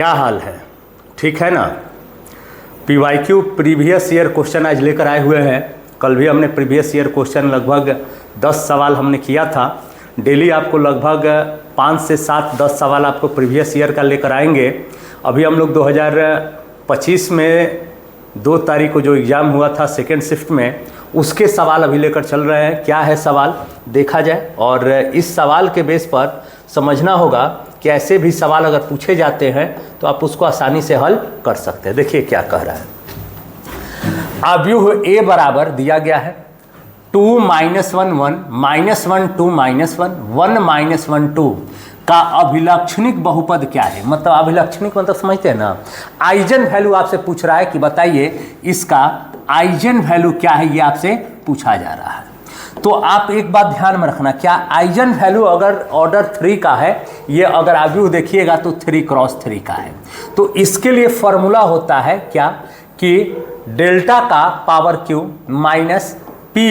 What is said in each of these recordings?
क्या हाल है? ठीक है ना। PYQ प्रीवियस ईयर क्वेश्चन आज लेकर आए हुए हैं। कल भी हमने प्रीवियस ईयर क्वेश्चन लगभग 10 सवाल हमने किया था। डेली आपको लगभग 5 से 7 10 सवाल आपको प्रीवियस ईयर का लेकर आएंगे। अभी हम लोग 2025 में 2 तारीख को जो एग्ज़ाम हुआ था सेकेंड शिफ्ट में, उसके सवाल अभी लेकर चल रहे हैं। क्या है सवाल देखा जाए, और इस सवाल के बेस पर समझना होगा कि ऐसे भी सवाल अगर पूछे जाते हैं तो आप उसको आसानी से हल कर सकते हैं। देखिए क्या कह रहा है। अव्यूह ए बराबर दिया गया है 2 - 1 1 -1 2 -1 1 -1 2 का अभिलक्षणिक बहुपद क्या है। मतलब अभिलक्षणिक मतलब समझते हैं ना, आइजन वैल्यू आपसे पूछ रहा है कि बताइए इसका आइजन वैल्यू क्या है, ये आपसे पूछा जा रहा है। तो आप एक बात ध्यान में रखना, क्या आइजन वैल्यू अगर ऑर्डर 3 का है, ये अगर अव्यूह देखिएगा तो 3 × 3 का है, तो इसके लिए फॉर्मूला होता है क्या कि डेल्टा का power Q minus P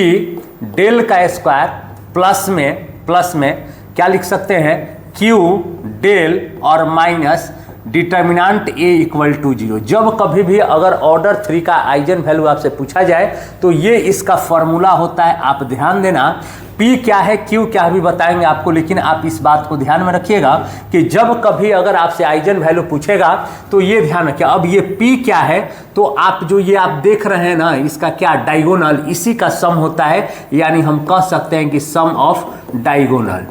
del का स्क्वायर प्लस में क्या लिख सकते हैं, क्यू डेल और minus determinant A equal to 0। जब कभी भी अगर ऑर्डर 3 का आइजन वैल्यू आपसे पूछा जाए तो ये इसका फॉर्मूला होता है। आप ध्यान देना, P क्या है Q क्या है भी बताएंगे आपको, लेकिन आप इस बात को ध्यान में रखिएगा कि जब कभी अगर आपसे आइजन वैल्यू पूछेगा तो ये ध्यान रखिए। अब ये P क्या है, तो आप जो ये आप देख रहे हैं ना, इसका क्या डायगोनल, इसी का सम होता है, यानी हम कह सकते हैं कि sum of diagonal,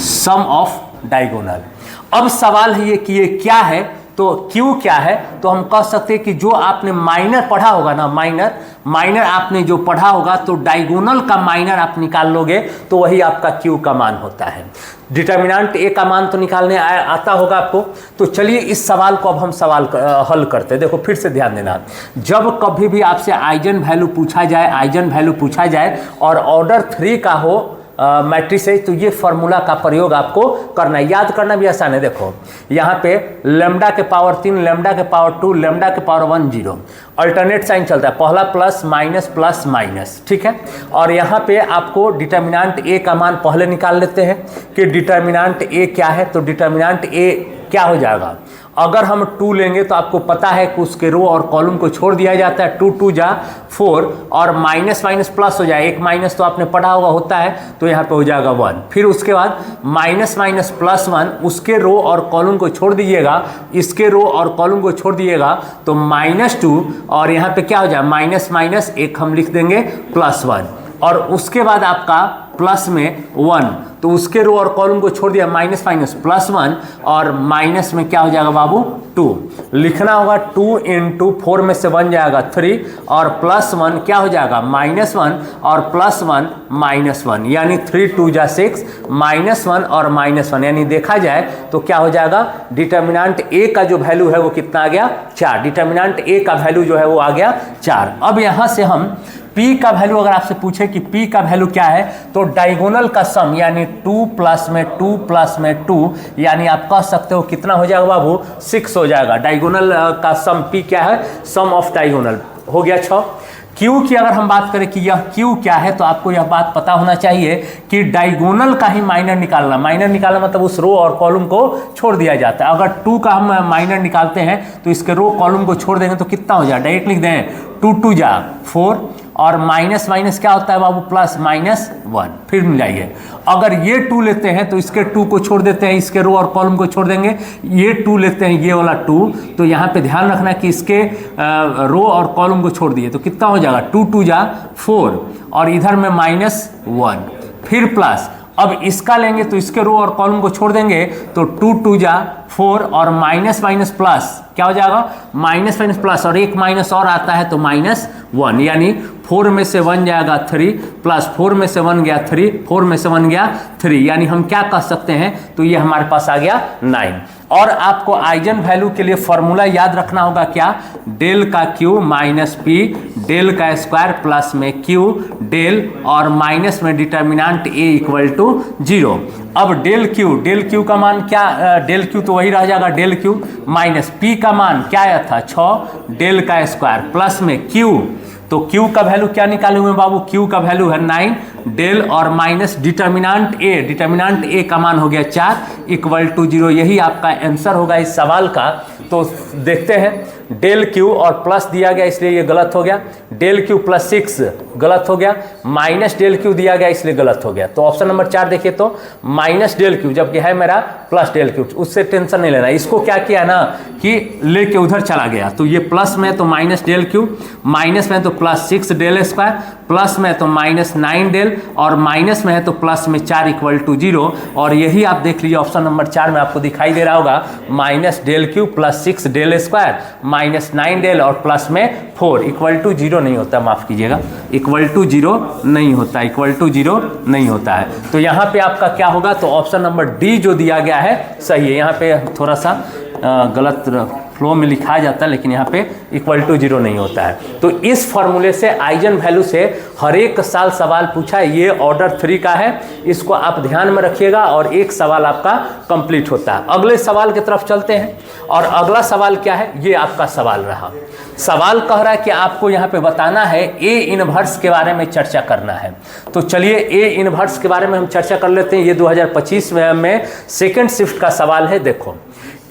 sum of diagonal. अब सवाल है ये कि ये क्या है, तो Q क्या है, तो हम कह सकते हैं कि जो आपने माइनर पढ़ा होगा ना, माइनर आपने जो पढ़ा होगा तो डायगोनल का माइनर आप निकाल लोगे तो वही आपका Q का मान होता है। डिटर्मिनेंट A का मान तो निकालने आता होगा आपको। तो चलिए इस सवाल को अब हम हल करते हैं। देखो फिर से ध्यान देना, जब कभी भी आपसे आइजन वैल्यू पूछा जाए और ऑर्डर 3 का हो मैट्रिक्स है, तो ये फॉर्मूला का प्रयोग आपको करना है। याद करना भी आसान है। देखो यहाँ पे लैम्डा के पावर 3, लैम्डा के पावर 2, लैम्डा के पावर 1 0, अल्टरनेट साइन चलता है, पहला प्लस माइनस, ठीक है। और यहाँ पे आपको डिटर्मिनेंट ए का मान पहले निकाल लेते हैं कि डिटर्मिनेंट ए क्या है। तो डिटर्मिनेंट ए क्या हो जाएगा, अगर हम 2 लेंगे तो आपको पता है कि उसके रो और कॉलम को छोड़ दिया जाता है, 2 2 जा 4, और माइनस प्लस हो जाए, एक माइनस तो आपने पढ़ा होगा होता है, तो यहाँ पे हो जाएगा 1। फिर उसके बाद माइनस प्लस 1, उसके रो और कॉलम को छोड़ दीजिएगा, इसके रो और कॉलम को छोड़ दिएगा तो -2, और यहाँ पे क्या हो जाए माइनस एक हम लिख देंगे +1, और उसके बाद आपका प्लस में 1, तो उसके रो और कॉलम को छोड़ दिया, माइनस +1, और माइनस में क्या हो जाएगा बाबू 2 लिखना होगा। 2 × 4 में से 1 जाएगा 3, और +1 क्या हो जाएगा -1, और +1 -1, यानी 3 2 जा 6, -1 और -1, यानी देखा जाए तो क्या हो जाएगा, डिटर्मिनेंट ए का जो वैल्यू है वो कितना आ गया 4। डिटर्मिनेंट ए का वैल्यू जो है वो आ गया 4। अब यहाँ से हम P का वैल्यू अगर आपसे पूछे कि P का वैल्यू क्या है, तो डायगोनल का सम यानी 2 + 2, यानी आप कह सकते हो कितना हो जाएगा बाबू 6 हो जाएगा। डायगोनल का सम P क्या है, सम ऑफ डायगोनल हो गया 6। Q की अगर हम बात करें कि यह Q क्या है, तो आपको यह बात पता होना चाहिए कि डायगोनल का ही माइनर निकालना मतलब उस रो और कॉलम को छोड़ दिया जाता है। अगर 2 का हम माइनर निकालते हैं तो इसके रो कॉलम को छोड़ देंगे तो कितना हो जाए, डायरेक्ट लिख दें 2 2 जा 4, और माइनस क्या होता है बाबू +1। फिर मिलाइए, अगर ये 2 लेते हैं तो इसके 2 को छोड़ देते हैं, इसके रो और कॉलम को छोड़ देंगे, ये 2 लेते हैं ये वाला 2, तो यहाँ पे ध्यान रखना कि इसके रो और कॉलम को छोड़ दिए तो कितना हो जाएगा 2 2 जा 4, और इधर में -1, फिर प्लस। अब इसका लेंगे तो इसके रो और कॉलम को छोड़ देंगे तो 2 2 जा 4, और माइनस प्लस क्या हो जाएगा माइनस प्लस, और एक माइनस और आता है तो -1, यानी 4 में से 1 जाएगा 3, प्लस 4 में से 1 गया 3, 4 में से 1 गया 3, यानी हम क्या कह सकते हैं, तो ये हमारे पास आ गया 9। और आपको आइजन वैल्यू के लिए फॉर्मूला याद रखना होगा क्या, डेल का Q माइनस P डेल का स्क्वायर प्लस में Q डेल और माइनस में डिटर्मिनेंट A इक्वल टू 0। अब डेल Q का मान क्या, डेल Q तो वही रह जाएगा डेल Q माइनस P का मान क्या आया था 6 डेल का स्क्वायर प्लस में Q तो Q का वैल्यू क्या निकाले हुए बाबू, Q का वैल्यू है 9, डेल और माइनस डिटर्मिनांट A का मान हो गया 4 इक्वल टू 0। यही आपका आंसर होगा इस सवाल का। तो देखते हैं, डेल Q और प्लस दिया गया इसलिए ये गलत हो गया, डेल Q प्लस 6 गलत हो गया, माइनस डेल Q दिया गया इसलिए गलत हो गया। तो ऑप्शन नंबर 4 देखिए तो माइनस डेल Q, जबकि है मेरा प्लस डेल Q, उससे टेंशन नहीं लेना। इसको क्या किया ना कि लेके उधर चला गया, तो ये प्लस में तो माइनस डेल Q, माइनस में तो प्लस 6 डेल स्क्वायर, प्लस में तो माइनस 9 डेल, और माइनस में है तो प्लस में 4 इक्वल टू 0। और यही आप देख लीजिए ऑप्शन नंबर 4 में आपको दिखाई दे रहा होगा, minus del Q plus 6 del square minus 9 del और प्लस में 4 इक्वल टू 0 नहीं होता, माफ कीजिएगा, इक्वल टू 0 नहीं होता, इक्वल टू 0 नहीं होता है। तो यहाँ पे आपका क्या होगा, तो ऑप्शन नंबर डी जो दिया गया है सही है। यहाँ पे थोड़ा सा गलत फ्लो में लिखा जाता है, लेकिन यहाँ पे इक्वल टू 0 नहीं होता है। तो इस फॉर्मूले से आइजन वैल्यू से हर एक साल सवाल पूछा है, ये ऑर्डर 3 का है, इसको आप ध्यान में रखिएगा और एक सवाल आपका कंप्लीट होता है। अगले सवाल की तरफ चलते हैं, और अगला सवाल क्या है, ये आपका सवाल रहा। सवाल कह रहा है कि आपको यहाँ पे बताना है ए इनवर्स के बारे में चर्चा करना है। तो चलिए ए इनवर्स के बारे में हम चर्चा कर लेते हैं। ये 2025 में सेकेंड शिफ्ट का सवाल है। देखो,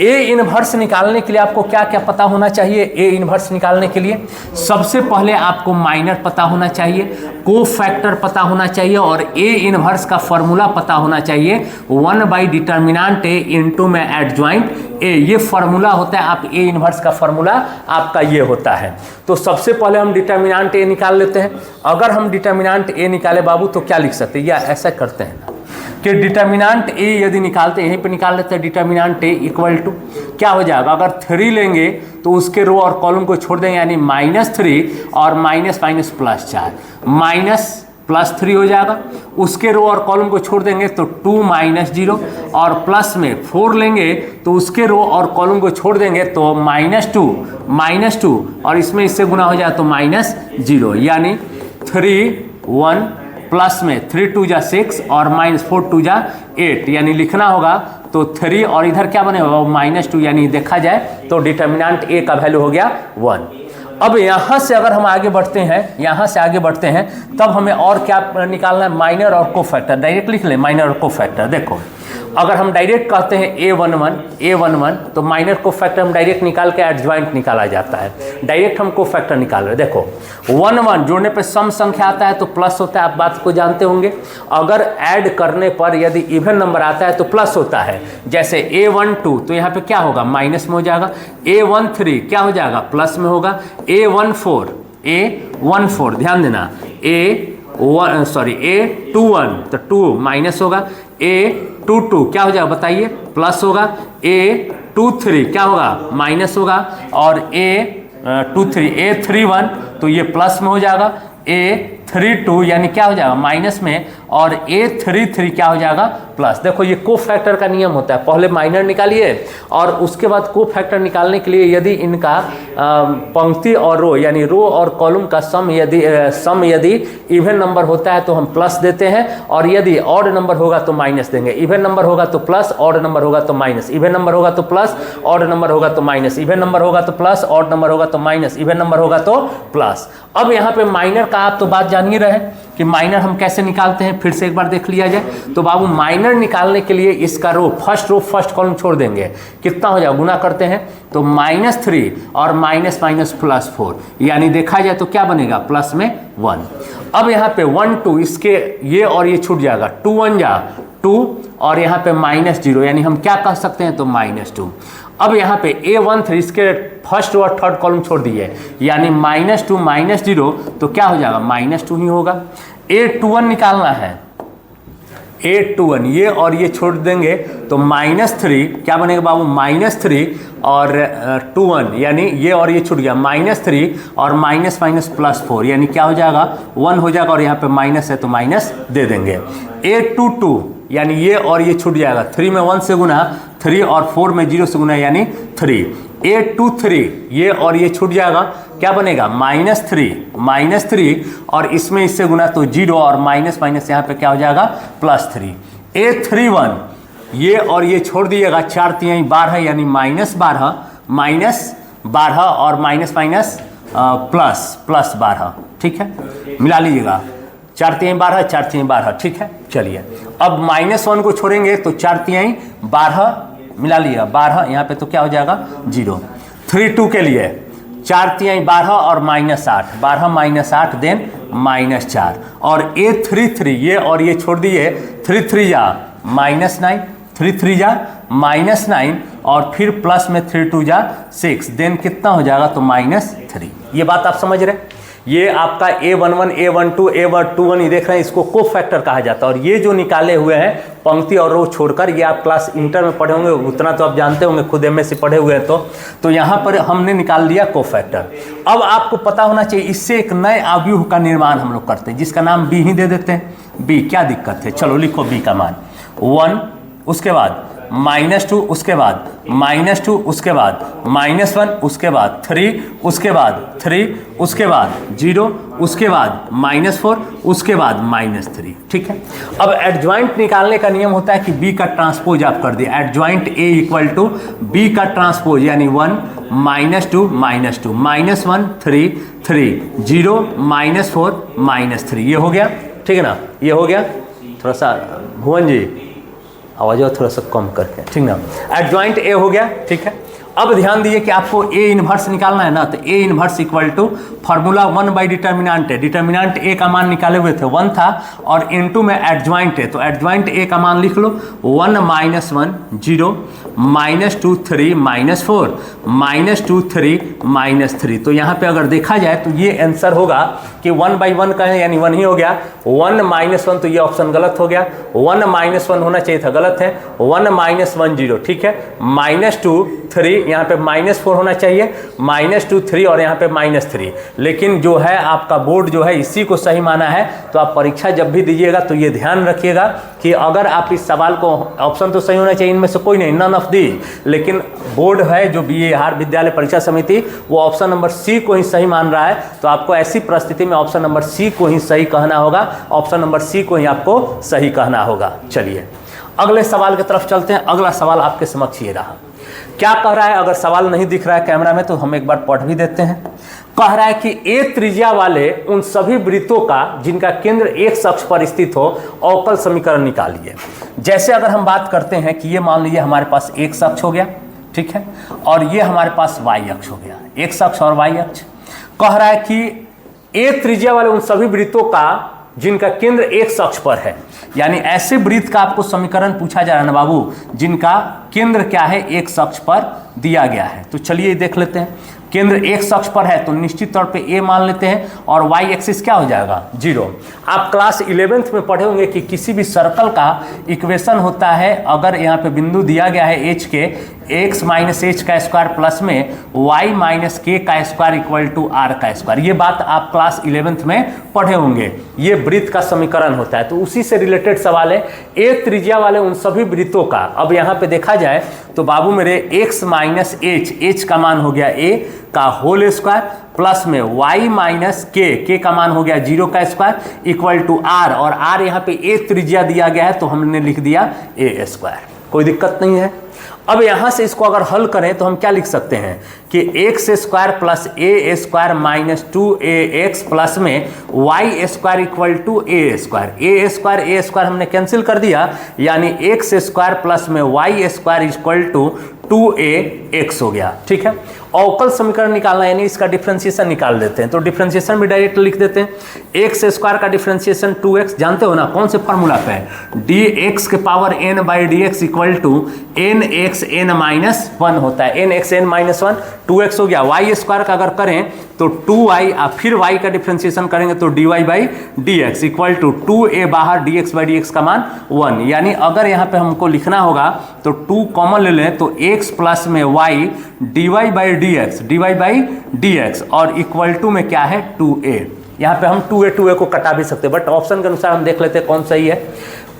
ए इनवर्स निकालने के लिए आपको क्या क्या पता होना चाहिए। ए इनवर्स निकालने के लिए सबसे पहले आपको माइनर पता होना चाहिए, को फैक्टर पता होना चाहिए, और ए इनवर्स का फॉर्मूला पता होना चाहिए 1/डिटर्मिनेंट ए इंटू में एडजॉइंट ए। ये फॉर्मूला होता है, आप ए इनवर्स का फॉर्मूला आपका ये होता है। तो सबसे पहले हम डिटर्मिनेंट ए निकाल लेते हैं। अगर हम डिटर्मिनेंट ए निकाले बाबू तो क्या लिख सकते हैं, या ऐसा करते हैं ना कि डिटर्मिनेंट ए यदि निकालते हैं, यहीं पे निकाल लेते हैं, डिटर्मिनेंट ए इक्वल टू क्या हो जाएगा, अगर 3 लेंगे तो उसके रो और कॉलम को छोड़ देंगे, यानी -3 और minus minus plus 4, minus plus 3 हो जाएगा। उसके रो और कॉलम को छोड़ देंगे तो 2 माइनस 0, और प्लस में 4 लेंगे तो उसके रो और कॉलम को छोड़ देंगे तो -2 और इसमें इससे गुना हो जाए तो -0, यानी 3 1 प्लस में 3 2 जा 6 और -4 2 जा 8, यानी लिखना होगा तो 3 और इधर क्या बनेगा -2, यानी देखा जाए तो डिटर्मिनेंट ए का वैल्यू हो गया 1। अब यहाँ से अगर हम आगे बढ़ते हैं, यहाँ से आगे बढ़ते हैं, तब हमें और क्या निकालना है, माइनर और कोफैक्टर। डायरेक्ट लिख लें माइनर और कोफैक्टर। देखो, अगर हम डायरेक्ट कहते हैं A11 तो माइनर कोफैक्टर हम डायरेक्ट निकाल के एडजॉइंट निकाला जाता है। डायरेक्ट हम कोफैक्टर निकाल रहे हैं। देखो 1 जोड़ने पे सम संख्या आता है तो प्लस होता है, आप बात को जानते होंगे। अगर ऐड करने पर यदि इवन नंबर आता है तो प्लस होता है। जैसे A12 तो यहाँ पे क्या होगा, माइनस में हो जाएगा। A13 क्या हो जाएगा, प्लस में होगा। A14 ध्यान देना, A21 तो 2 माइनस होगा। A22 क्या हो जाएगा बताइए, प्लस होगा। A23 क्या होगा, माइनस होगा। और A31 तो ये प्लस में हो जाएगा। A32 यानी क्या हो जाएगा, माइनस में। और A33 क्या हो जाएगा, प्लस। देखो ये को फैक्टर का नियम होता है, पहले माइनर निकालिए और उसके बाद को फैक्टर निकालने के लिए यदि इनका पंक्ति और रो यानी रो और कॉलम का सम यदि इवन नंबर होता है तो हम प्लस देते हैं, और यदि ऑड नंबर होगा तो माइनस देंगे। इवन नंबर होगा तो प्लस, ऑड नंबर होगा तो माइनस। इवन नंबर होगा तो प्लस, ऑड नंबर होगा तो माइनस। इवन नंबर होगा तो प्लस, ऑड नंबर होगा तो माइनस। इवन नंबर होगा तो प्लस। अब यहाँ पे माइनर का आप तो बात जान ही रहे कि माइनर हम कैसे निकालते हैं, फिर से एक बार देख लिया जाए तो बाबू माइनर निकालने के लिए इसका रो फर्स्ट कॉलम छोड़ देंगे, कितना हो जाएगा, गुना करते हैं तो -3 और माइनस प्लस 4, यानी देखा जाए तो क्या बनेगा, प्लस में 1। अब यहाँ पे 1 2 इसके ये और ये छूट जाएगा, 2 1 जा 2 और यहाँ पे -0, यानी हम क्या कह सकते हैं तो -2। अब यहाँ पे A13 इसके फर्स्ट और थर्ड कॉलम छोड़ दिए, यानी -2 -0 तो क्या हो जाएगा, -2 ही होगा। A21 निकालना है, A21 ये और ये छोड़ देंगे तो -3 क्या बनेगा बाबू, -3 और 21, यानी ये और ये छूट गया, -3 और माइनस प्लस 4, यानी क्या हो जाएगा 1 हो जाएगा, और यहाँ पे माइनस है तो माइनस दे देंगे। A22 यानी ये और ये छूट जाएगा, 3 में 1 से गुना, 3 और 4 में 0 से गुना, यानी 3। A23 ये और ये छूट जाएगा, क्या बनेगा, -3 और इसमें इससे गुना तो 0 और माइनस यहाँ पे क्या हो जाएगा, +3। A31 ये और ये छोड़ दिएगा, 4 3 12 यानी -12 और माइनस प्लस 12, ठीक है, मिला लीजिएगा, 4 3 12, 4 3 12, ठीक है। चलिए अब -1 को छोड़ेंगे तो 4 3 12, मिला लिया 12, यहाँ पे तो क्या हो जाएगा 0। 3 2 के लिए 4 3 12 और -8, 12 -8 देन -4, और A 3 3 ये और ये छोड़ दिए, 3 3 जा -9, 3 3 जा -9 और फिर प्लस में 3 2 जा 6, देन कितना हो जाएगा तो -3। ये बात आप समझ रहे हैं। ये आपका A11 A12 A21 ये देख रहे हैं, इसको कोफैक्टर कहा जाता है। और ये जो निकाले हुए हैं पंक्ति और रो छोड़कर, ये आप क्लास इंटर में पढ़े होंगे, उतना तो आप जानते होंगे, खुद MSc पढ़े हुए हैं तो यहाँ पर हमने निकाल दिया कोफैक्टर। अब आपको पता होना चाहिए, इससे एक नए अवयव का निर्माण हम लोग करते हैं, जिसका नाम B ही दे देते हैं। B क्या दिक्कत है, चलो लिखो B का मान 1, उसके बाद -2, उसके बाद -2, उसके बाद -1, उसके बाद 3, उसके बाद 3, उसके बाद 0, उसके बाद -4, उसके बाद -3, ठीक है। अब एडजॉइंट निकालने का नियम होता है कि B का ट्रांसपोज आप कर दिए, एडजॉइंट A = B का ट्रांसपोज, यानी 1 -2 -2 -1 3 3 0 -4 -3, ये हो गया, ठीक है ना, ये हो गया। थोड़ा सा भुवन जी आवाज़ थोड़ा सा कम करके, ठीक ना। एडजॉइंट A हो गया, ठीक है। अब ध्यान दीजिए कि आपको A इन्वर्स निकालना है ना, तो A inverse = formula 1 by determinant है। डिटर्मिनेंट A का मान निकाले हुए थे 1 था, और इनटू में एडजॉइंट है, तो एडजॉइंट A का मान लिख लो 1 -1 0 -2 3 -4 -2 3 -3। तो यहाँ पे अगर देखा जाए तो ये आंसर होगा कि 1/1 का है, यानी 1 ही हो गया। 1 -1 तो ये ऑप्शन गलत हो गया, 1 -1 होना चाहिए था, गलत है। 1 -1 0, ठीक है। -2 3, यहाँ पे -4 होना चाहिए, -2 3 और यहाँ पे -3। लेकिन जो है आपका बोर्ड जो है इसी को सही माना है। तो आप परीक्षा जब भी दीजिएगा तो ये ध्यान रखिएगा कि अगर आप इस सवाल को, ऑप्शन तो सही होना चाहिए, इनमें से कोई नहीं, नन ऑफ दी, लेकिन बोर्ड है जो बिहार विद्यालय परीक्षा समिति, वो ऑप्शन नंबर C को ही सही मान रहा है। तो आपको ऐसी परिस्थिति में ऑप्शन नंबर C को ही सही कहना होगा, ऑप्शन नंबर C को ही आपको सही कहना होगा। चलिए अगले सवाल की तरफ चलते हैं। अगला सवाल आपके समक्ष ये रहा, क्या कह रहा है, अगर सवाल नहीं दिख रहा है कैमरा में तो हम एक बार पढ़ भी देते हैं। कह रहा है कि A त्रिज्या वाले उन सभी वृत्तों का जिनका केंद्र एक अक्ष पर स्थित हो, अवकल समीकरण निकालिए। जैसे अगर हम बात करते हैं कि ये मान लीजिए हमारे पास एक अक्ष हो गया, ठीक है, और ये हमारे पास y अक्ष हो गया, एक अक्ष और y अक्ष। कह रहा है कि A त्रिज्या वाले उन सभी वृत्तों का जिनका केंद्र एक अक्ष पर है, यानी ऐसे वृत्त का आपको समीकरण पूछा जा रहा है ना बाबू, जिनका केंद्र क्या है, एक अक्ष पर दिया गया है। तो चलिए देख लेते हैं। केंद्र एक अक्ष पर है तो निश्चित तौर पे A मान लेते हैं, और y एक्सिस क्या हो जाएगा 0। आप क्लास 11th में पढ़े होंगे कि किसी भी सर्कल का इक्वेशन होता है, अगर यहाँ पे बिंदु दिया गया है h के, x - h का स्क्वायर प्लस में y - k का स्क्वायर = r का स्क्वायर। ये बात आप क्लास 11th में पढ़े होंगे। ये वृत्त का समीकरण होता है, तो उसी से रिलेटेड सवाल है। A त्रिज्या वाले उन सभी वृत्तों का, अब यहाँ पे देखा जाए तो बाबू मेरे x - h का मान हो गया a का होल स्क्वायर, प्लस में y - k का मान हो गया 0 का स्क्वायर = r, और r यहाँ पे A त्रिज्या दिया गया है तो हमने लिख दिया a स्क्वायर। कोई दिक्कत नहीं है। अब यहाँ से इसको अगर हल करें तो हम क्या लिख सकते हैं कि x square plus a square minus 2ax plus में y square = a square. a square हमने कैंसिल कर दिया, यानी x स्क्वायर प्लस में y स्क्वायर = 2ax हो गया, ठीक है। अवकल समीकरण निकालना, यानी इसका डिफरेंशिएशन निकाल देते हैं। तो डिफरेंशिएशन भी डायरेक्ट लिख देते हैं। एक्स स्क्वायर का डिफरेंशिएशन 2x, जानते हो ना कौन से फार्मूला पे है, dx के पावर n/dx = nxn-1 होता है। nxn-1 2x हो गया। y स्क्वायर का अगर करें तो 2y, फिर y का डिफरेंशिएशन करेंगे तो dy/dx = 2a बाहर dx/dx का मान 1, यानी अगर यहाँ पे हमको लिखना होगा तो 2 कॉमन ले लें तो x प्लस में y dy/dx और = में क्या है 2a। यहाँ पे हम 2a को कटा भी सकते हैं, बट ऑप्शन के अनुसार हम देख लेते हैं कौन सही है।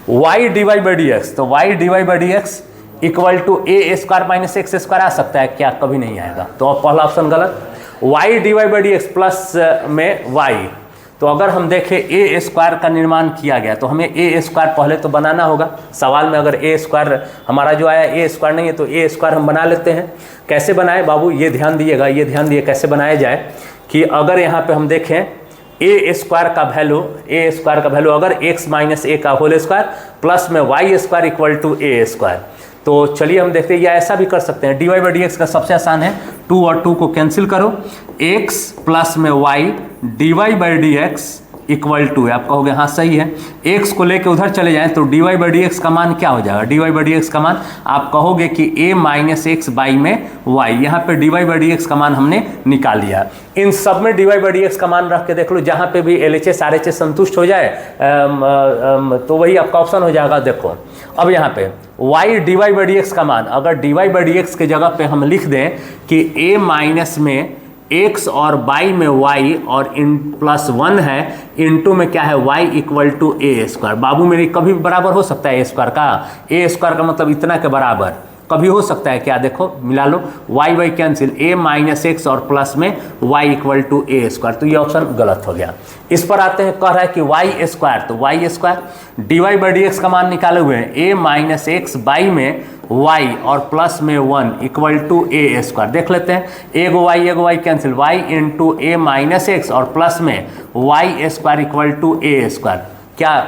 y dy/dx, तो y dy/dx = a square minus x square आ सकता है क्या, कभी नहीं आएगा, तो पहला ऑप्शन गलत। y dy/dx प्लस में y, तो अगर हम देखें a स्क्वायर का निर्माण किया गया तो हमें a स्क्वायर पहले तो बनाना होगा। सवाल में अगर a स्क्वायर हमारा जो आया a स्क्वायर नहीं है तो a स्क्वायर हम बना लेते हैं। कैसे बनाए बाबू, ये ध्यान दिएगा, ये ध्यान दिए कैसे बनाया जाए कि अगर यहाँ पे हम देखें ए स्क्वायर का वैल्यू अगर x माइनस ए का होल स्क्वायर प्लस में Y square equal to A square. तो चलिए हम देखते हैं, या ऐसा भी कर सकते हैं, dy बाई डी एक्स का सबसे आसान है, 2 और 2 को कैंसिल करो, x प्लस में y dy by D X equal to है। आप कहोगे हाँ सही है, x को लेके उधर चले जाएं तो dy बाई डी एक्स का मान क्या हो जाएगा, dy बाई डी एक्स का मान आप कहोगे कि a माइनस एक्स बाई में y, यहाँ पे dy बाई डी एक्स का मान हमने निकाल लिया। इन सब में dy बाई डी एक्स का मान रख के देख लो, जहाँ पे भी LHS RHS संतुष्ट हो जाए तो वही आपका ऑप्शन हो जाएगा। देखो अब यहाँ पे y dy by D x का मान, अगर dy बाई डी एक्स के जगह पे हम लिख दें कि a माइनस में x और y में y और इन प्लस 1 है, इनटू में क्या है y equal to A square. बाबू मेरी कभी भी बराबर हो सकता है ए स्क्वायर का मतलब इतना के बराबर कभी हो सकता है क्या, देखो मिला लो, y y cancel, a minus X और प्लस में y equal to A square, तो ये ऑप्शन गलत हो गया। इस पर आते हैं, कह रहा है कि y स्क्वायर, तो y square dy by D x का मान निकाले हुए हैं, a माइनस एक्स बाई में y और प्लस में 1 इक्वल टू ए स्क्वायर। देख लेते हैं, एगो y cancel, y into A minus X और प्लस में y square equal to A square, क्या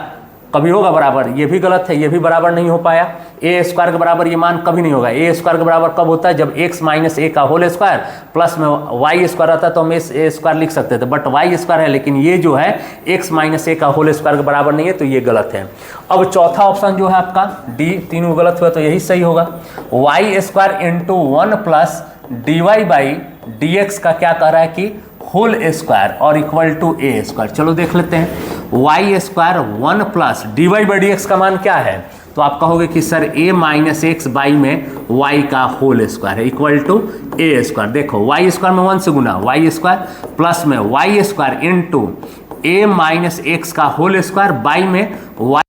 कभी होगा बराबर, ये भी गलत है, ये भी बराबर नहीं हो पाया। ए स्क्वायर के बराबर ये मान कभी नहीं होगा। ए स्क्वायर के बराबर कब होता है, जब x माइनस ए का होल स्क्वायर प्लस में y स्क्वायर आता है तो हम ए स्क्वायर लिख सकते थे, बट y स्क्वायर है, लेकिन ये जो है x माइनस ए का होल स्क्वायर के बराबर नहीं है, तो ये गलत है। अब चौथा ऑप्शन जो है आपका डी, तीनों गलत हुआ तो यही सही होगा। y square into 1 plus dy by D x का क्या कह रहा है कि होल स्क्वायर और इक्वल टू ए स्क्वायर। चलो देख लेते हैं, y square 1 plus dy by D x का मान क्या है, तो आप कहोगे कि sir a minus x by में y का होल स्क्वायर है इक्वल टू ए स्क्वायर। देखो y स्क्वायर में 1 से गुना, y स्क्वायर प्लस में y square into a minus x का होल स्क्वायर बाई में y